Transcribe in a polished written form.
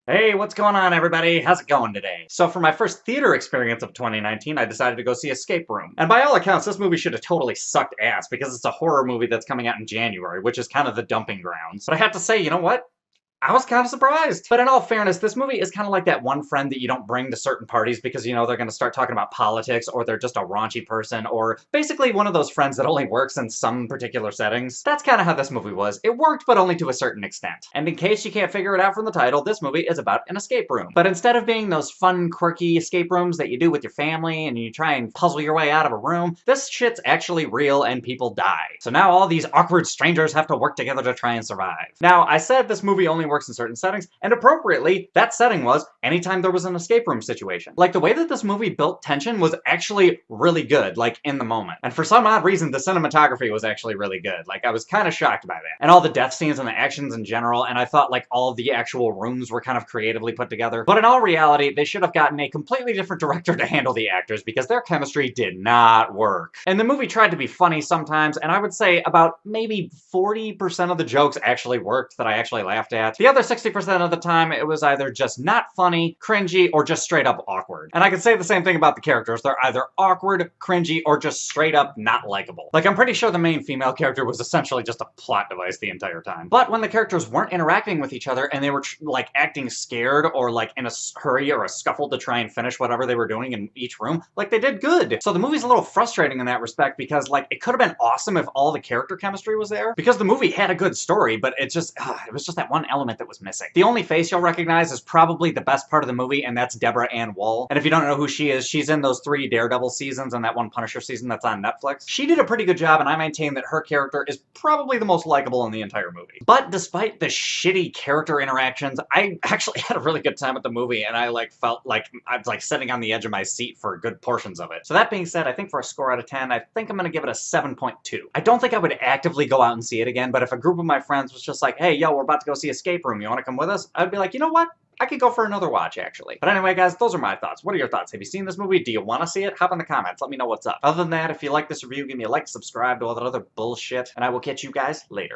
Hey, what's going on, everybody? How's it going today? So for my first theater experience of 2019, I decided to go see Escape Room. And by all accounts, this movie should have totally sucked ass because it's a horror movie that's coming out in January, which is kind of the dumping grounds. But I have to say, you know what? I was kind of surprised. But in all fairness, this movie is kind of like that one friend that you don't bring to certain parties because you know they're going to start talking about politics or they're just a raunchy person or basically one of those friends that only works in some particular settings. That's kind of how this movie was. It worked, but only to a certain extent. And in case you can't figure it out from the title, this movie is about an escape room. But instead of being those fun, quirky escape rooms that you do with your family and you try and puzzle your way out of a room, this shit's actually real and people die. So now all these awkward strangers have to work together to try and survive. Now, I said this movie only works in certain settings, and appropriately, that setting was anytime there was an escape room situation. Like, the way that this movie built tension was actually really good, like, in the moment. And for some odd reason, the cinematography was actually really good. Like, I was kind of shocked by that. And all the death scenes and the actions in general, and I thought, like, all of the actual rooms were kind of creatively put together. But in all reality, they should have gotten a completely different director to handle the actors because their chemistry did not work. And the movie tried to be funny sometimes, and I would say about maybe 40% of the jokes actually worked that I actually laughed at. The other 60% of the time, it was either just not funny, cringy, or just straight up awkward. And I can say the same thing about the characters. They're either awkward, cringy, or just straight up not likable. Like, I'm pretty sure the main female character was essentially just a plot device the entire time. But when the characters weren't interacting with each other and they were, like, acting scared or, like, in a hurry or a scuffle to try and finish whatever they were doing in each room, like, they did good. So the movie's a little frustrating in that respect because, like, it could have been awesome if all the character chemistry was there. Because the movie had a good story, but it was just that one element that was missing. The only face you'll recognize is probably the best part of the movie, and that's Deborah Ann Woll. And if you don't know who she is, she's in those 3 Daredevil seasons and that one Punisher season that's on Netflix. She did a pretty good job, and I maintain that her character is probably the most likable in the entire movie. But despite the shitty character interactions, I actually had a really good time with the movie, and I felt like I was sitting on the edge of my seat for good portions of it. So that being said, I think for a score out of 10, I think I'm gonna give it a 7.2. I don't think I would actively go out and see it again, but if a group of my friends was just like, hey, yo, we're about to go see Escape Room, you wanna come with us? I'd be like, you know what? I could go for another watch, actually. But anyway, guys, those are my thoughts. What are your thoughts? Have you seen this movie? Do you want to see it? Hop in the comments. Let me know what's up. Other than that, if you like this review, give me a like, subscribe to all that other bullshit, and I will catch you guys later.